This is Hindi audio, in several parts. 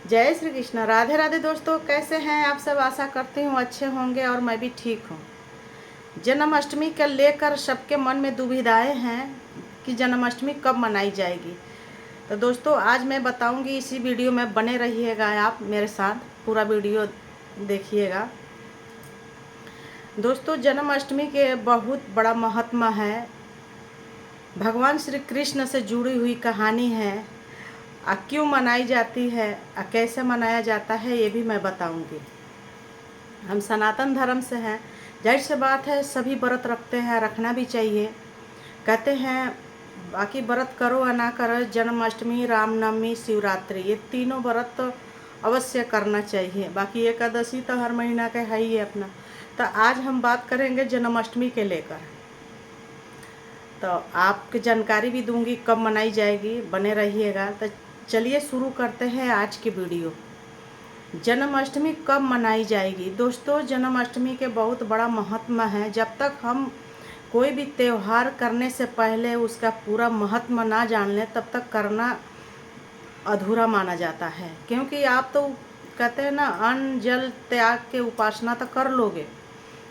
जय श्री कृष्ण। राधे राधे दोस्तों, कैसे हैं आप सब। आशा करती हूँ अच्छे होंगे और मैं भी ठीक हूँ। जन्माष्टमी को लेकर सबके मन में दुविधाएं हैं कि जन्माष्टमी कब मनाई जाएगी। तो दोस्तों आज मैं बताऊंगी, इसी वीडियो में बने रहिएगा, आप मेरे साथ पूरा वीडियो देखिएगा। दोस्तों जन्माष्टमी के बहुत बड़ा महत्व है। भगवान श्री कृष्ण से जुड़ी हुई कहानी है। क्यों मनाई जाती है, कैसे मनाया जाता है, ये भी मैं बताऊंगी। हम सनातन धर्म से हैं, जाहिर सी बात है सभी व्रत रखते हैं, रखना भी चाहिए। कहते हैं बाकी व्रत करो या ना करो, जन्माष्टमी, रामनवमी, शिवरात्रि, ये तीनों व्रत तो अवश्य करना चाहिए। बाकी एकादशी तो हर महीना का है ही अपना। तो आज हम बात करेंगे जन्माष्टमी के लेकर। तो आपकी जानकारी भी दूंगी कब मनाई जाएगी, बने रहिएगा। तो चलिए शुरू करते हैं आज की वीडियो। जन्माष्टमी कब मनाई जाएगी। दोस्तों जन्माष्टमी के बहुत बड़ा महत्व है। जब तक हम कोई भी त्यौहार करने से पहले उसका पूरा महत्व ना जान लें तब तक करना अधूरा माना जाता है। क्योंकि आप तो कहते हैं ना, अन्न जल त्याग के उपासना तो कर लोगे,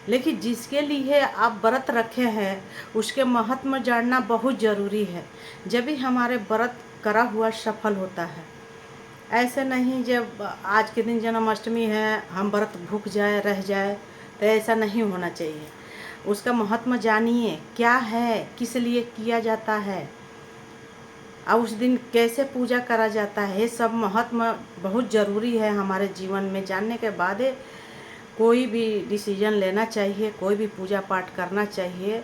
लेकिन जिसके लिए आप व्रत रखे हैं उसके महत्व जानना बहुत ज़रूरी है। जब भी हमारे व्रत करा हुआ सफल होता है। ऐसे नहीं जब आज के दिन जन्माष्टमी है हम व्रत भूख जाए रह जाए, तो ऐसा नहीं होना चाहिए। उसका महत्व जानिए, क्या है, किस लिए किया जाता है और उस दिन कैसे पूजा करा जाता है। ये सब महत्व बहुत ज़रूरी है हमारे जीवन में। जानने के बाद कोई भी डिसीजन लेना चाहिए, कोई भी पूजा पाठ करना चाहिए।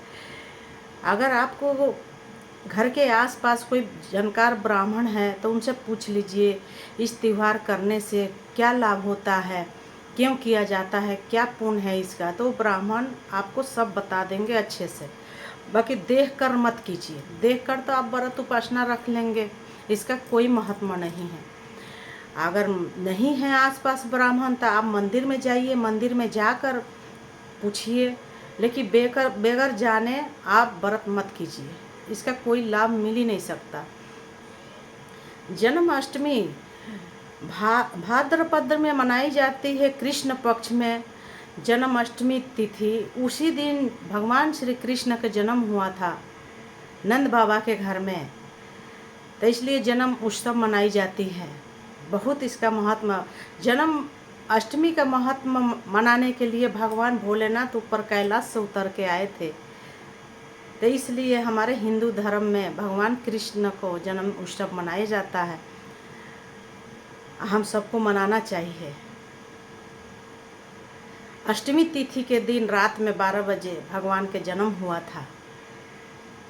अगर आपको घर के आसपास कोई जानकार ब्राह्मण है तो उनसे पूछ लीजिए इस त्यौहार करने से क्या लाभ होता है, क्यों किया जाता है, क्या पुण्य है इसका। तो ब्राह्मण आपको सब बता देंगे अच्छे से। बाकी देख कर मत कीजिए, देख कर तो आप व्रत उपासना रख लेंगे, इसका कोई महत्व नहीं है। अगर नहीं है आसपास ब्राह्मण तो आप मंदिर में जाइए, मंदिर में जाकर पूछिए, लेकिन बेगर जाने आप व्रत मत कीजिए, इसका कोई लाभ मिल ही नहीं सकता। जन्माष्टमी भाद्रपद में मनाई जाती है, कृष्ण पक्ष में जन्माष्टमी तिथि। उसी दिन भगवान श्री कृष्ण का जन्म हुआ था नंद बाबा के घर में, तो इसलिए जन्म उत्सव मनाई जाती है। बहुत इसका महत्व। जन्म अष्टमी का महत्व मनाने के लिए भगवान भोलेनाथ ऊपर कैलाश से उतर के आए थे। तो इसलिए हमारे हिंदू धर्म में भगवान कृष्ण को जन्म उत्सव मनाया जाता है। हम सबको मनाना चाहिए। अष्टमी तिथि के दिन रात में 12 बजे भगवान के जन्म हुआ था।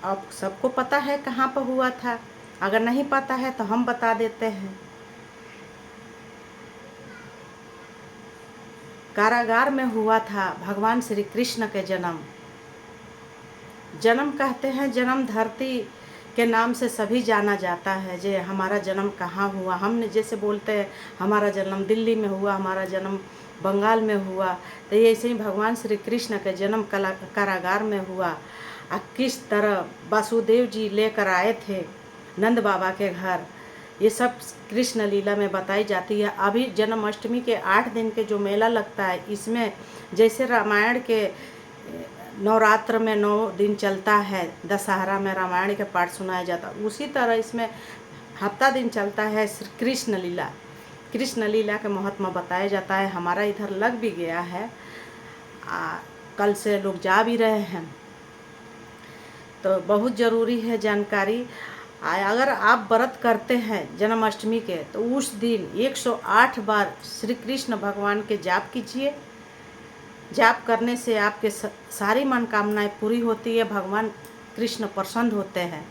अब सबको पता है कहाँ पर हुआ था, अगर नहीं पता है तो हम बता देते हैं। कारागार में हुआ था भगवान श्री कृष्ण के जन्म। जन्म कहते हैं, जन्म धरती के नाम से सभी जाना जाता है। जे हमारा जन्म कहाँ हुआ, हमने जैसे बोलते हैं हमारा जन्म दिल्ली में हुआ, हमारा जन्म बंगाल में हुआ, तो ऐसे ही भगवान श्री कृष्ण का जन्म कारागार में हुआ। किस तरह वासुदेव जी लेकर आए थे नंद बाबा के घर, ये सब कृष्ण लीला में बताई जाती है। अभी जन्माष्टमी के 8 दिन के जो मेला लगता है, इसमें जैसे रामायण के नवरात्र में 9 दिन चलता है, दशहरा में रामायण के पाठ सुनाया जाता है, उसी तरह इसमें हफ्ता दिन चलता है कृष्ण लीला। कृष्ण लीला के महत्व बताया जाता है। हमारा इधर लग भी गया है, कल से लोग जा भी रहे हैं, तो बहुत ज़रूरी है जानकारी। अगर आप व्रत करते हैं जन्माष्टमी के तो उस दिन 108 बार श्री कृष्ण भगवान के जाप कीजिए। जाप करने से आपके सारी मनोकामनाएं पूरी होती है, भगवान कृष्ण प्रसन्न होते हैं।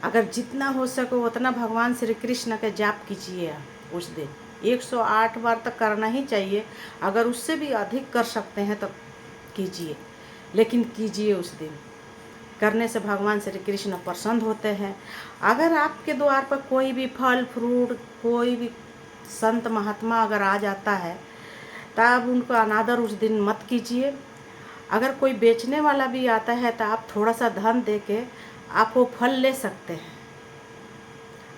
अगर जितना हो सके उतना भगवान श्री कृष्ण के जाप कीजिए। उस दिन 108 बार तक करना ही चाहिए। अगर उससे भी अधिक कर सकते हैं तो कीजिए, लेकिन कीजिए। उस दिन करने से भगवान श्री कृष्ण प्रसन्न होते हैं। अगर आपके द्वार पर कोई भी फल फ्रूट, कोई भी संत महात्मा अगर आ जाता है तब उनको अनादर उस दिन मत कीजिए। अगर कोई बेचने वाला भी आता है तो आप थोड़ा सा धन दे के आप वो फल ले सकते हैं।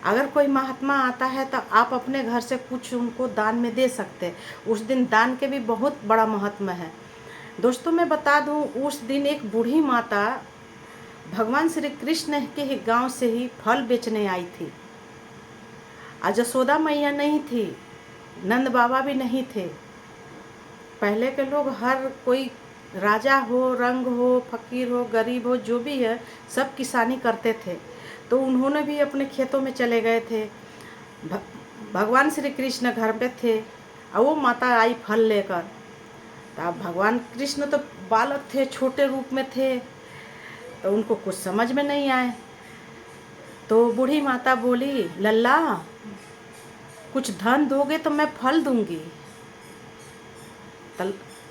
अगर कोई महात्मा आता है तो आप अपने घर से कुछ उनको दान में दे सकते। उस दिन दान के भी बहुत बड़ा महत्व है। दोस्तों मैं बता दूं, उस दिन एक बूढ़ी माता भगवान श्री कृष्ण के ही गांव से ही फल बेचने आई थी। आज यशोदा मैया नहीं थी, नंद बाबा भी नहीं थे। पहले के लोग हर कोई राजा हो, रंग हो, फकीर हो, गरीब हो, जो भी है सब किसानी करते थे। तो उन्होंने भी अपने खेतों में चले गए थे। भगवान श्री कृष्ण घर पे थे और वो माता आई फल लेकर। तो अब भगवान कृष्ण तो बालक थे, छोटे रूप में थे, तो उनको कुछ समझ में नहीं आए। तो बूढ़ी माता बोली, लल्ला कुछ धन दोगे तो मैं फल दूंगी। तो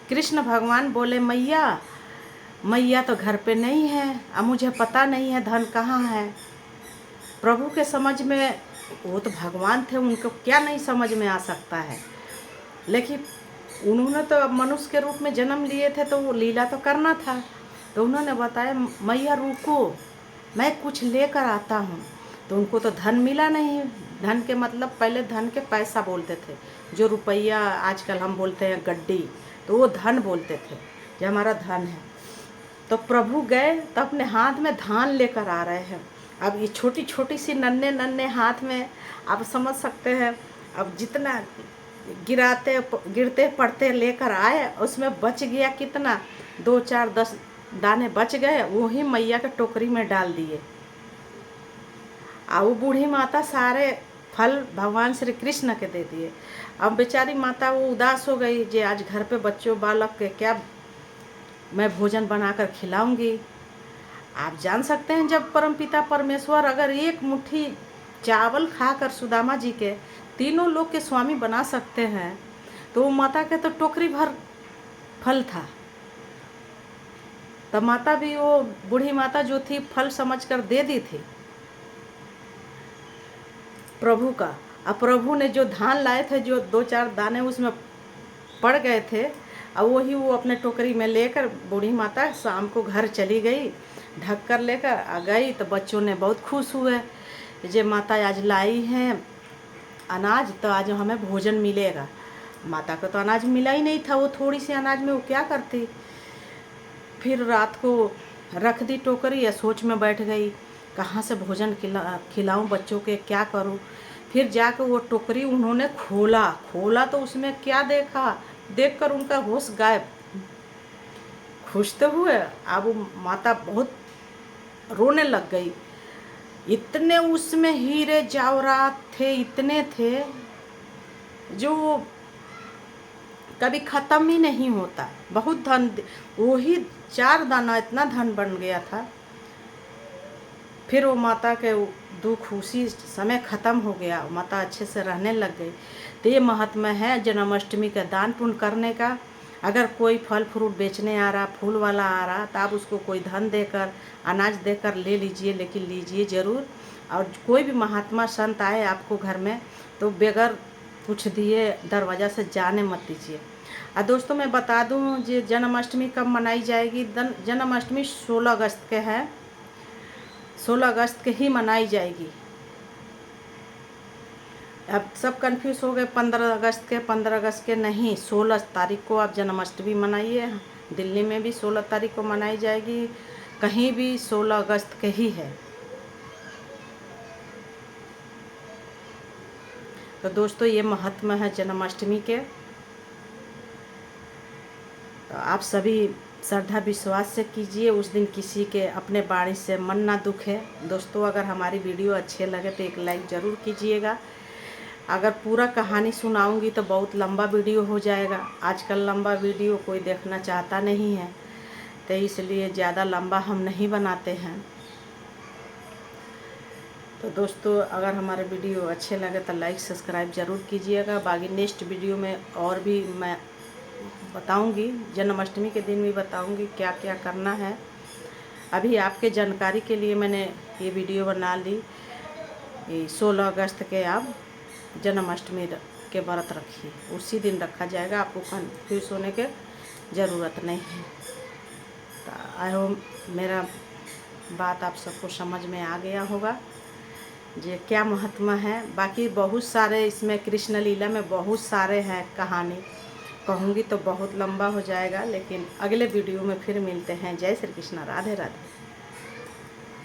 कृष्ण भगवान बोले, मैया मैया तो घर पे नहीं है, अब मुझे पता नहीं है धन कहाँ है। प्रभु के समझ में, वो तो भगवान थे, उनको क्या नहीं समझ में आ सकता है। लेकिन उन्होंने तो अब मनुष्य के रूप में जन्म लिए थे तो वो लीला तो करना था। तो उन्होंने बताया, मैया रुको, मैं कुछ लेकर आता हूँ। तो उनको तो धन मिला नहीं। धन के मतलब पहले धन के पैसा बोलते थे, जो रुपया आजकल हम बोलते हैं गड्डी, तो वो धन बोलते थे, जो हमारा धन है। तो प्रभु गए तो अपने हाथ में धान लेकर आ रहे हैं। अब ये छोटी छोटी सी नन्हे नन्हे हाथ में, आप समझ सकते हैं। अब जितना गिरते पड़ते लेकर आए, उसमें बच गया कितना, 2 4 10 दाने बच गए, वही मैया के टोकरी में डाल दिए। और वो बूढ़ी माता सारे फल भगवान श्री कृष्ण के दे दिए। अब बेचारी माता वो उदास हो गई, जे आज घर पे बच्चों बालक के क्या मैं भोजन बनाकर खिलाऊंगी। आप जान सकते हैं, जब परमपिता परमेश्वर अगर एक मुट्ठी चावल खाकर सुदामा जी के तीनों लोग के स्वामी बना सकते हैं, तो वो माता के तो टोकरी भर फल था। तब माता भी, वो बूढ़ी माता जो थी, फल समझकर दे दी थी प्रभु का। अब प्रभु ने जो धान लाए थे, जो 2 4 दाने उसमें पड़ गए थे, और वही वो अपने टोकरी में लेकर बूढ़ी माता शाम को घर चली गई, ढक कर लेकर आ गई। तो बच्चों ने बहुत खुश हुए, जे माता आज लाई हैं अनाज, तो आज हमें भोजन मिलेगा। माता को तो अनाज मिला ही नहीं था, वो थोड़ी सी अनाज में वो क्या करती। फिर रात को रख दी टोकरी, या सोच में बैठ गई, कहाँ से भोजन खिलाऊं बच्चों के, क्या करूं। फिर जाकर वो टोकरी उन्होंने खोला तो उसमें क्या देखा, देखकर उनका होश गायब। खुश तो हुए, अब वो माता बहुत रोने लग गई। इतने उसमें हीरे जवाहरात थे, इतने थे जो कभी ख़त्म ही नहीं होता। बहुत धन, वही 4 दाना इतना धन बन गया था। फिर वो माता के दुख उसी समय ख़त्म हो गया, माता अच्छे से रहने लग गई। तो ये महात्मा है जन्माष्टमी का दान पुण्य करने का। अगर कोई फल फ्रूट बेचने आ रहा, फूल वाला आ रहा, तो आप उसको कोई धन देकर, अनाज देकर ले लीजिए, लेकिन लीजिए ज़रूर। और कोई भी महात्मा संत आए आपको घर में, तो बगैर कुछ दिए दरवाज़ा से जाने मत दीजिए। और दोस्तों मैं बता दूं, ये जन्माष्टमी कब मनाई जाएगी। जन्माष्टमी 16 अगस्त के है, 16 अगस्त के ही मनाई जाएगी। अब सब कंफ्यूज हो गए 15 अगस्त के, 15 अगस्त के नहीं, 16 तारीख को आप जन्माष्टमी मनाइए। दिल्ली में भी 16 तारीख को मनाई जाएगी, कहीं भी 16 अगस्त के ही है। तो दोस्तों ये महत्व है जन्माष्टमी के। तो आप सभी श्रद्धा विश्वास से कीजिए, उस दिन किसी के अपने बाणी से मन ना दुखे। दोस्तों अगर हमारी वीडियो अच्छे लगे तो एक लाइक ज़रूर कीजिएगा। अगर पूरा कहानी सुनाऊंगी तो बहुत लंबा वीडियो हो जाएगा। आजकल लंबा वीडियो कोई देखना चाहता नहीं है, तो इसलिए ज़्यादा लंबा हम नहीं बनाते हैं। तो दोस्तों अगर हमारे वीडियो अच्छे लगे तो लाइक सब्सक्राइब ज़रूर कीजिएगा। बाकी नेक्स्ट वीडियो में और भी मैं बताऊंगी, जन्माष्टमी के दिन भी बताऊंगी क्या क्या करना है। अभी आपके जानकारी के लिए मैंने ये वीडियो बना ली। 16 अगस्त के आप जन्माष्टमी के व्रत रखिए, उसी दिन रखा जाएगा, आपको कन्फ्यूज होने की ज़रूरत नहीं है। तो आई होप मेरा बात आप सबको समझ में आ गया होगा। ये क्या महत्व है। बाकी बहुत सारे इसमें कृष्ण लीला में बहुत सारे हैं कहानी, कहूँगी तो बहुत लंबा हो जाएगा, लेकिन अगले वीडियो में फिर मिलते हैं। जय श्री कृष्ण, राधे राधे।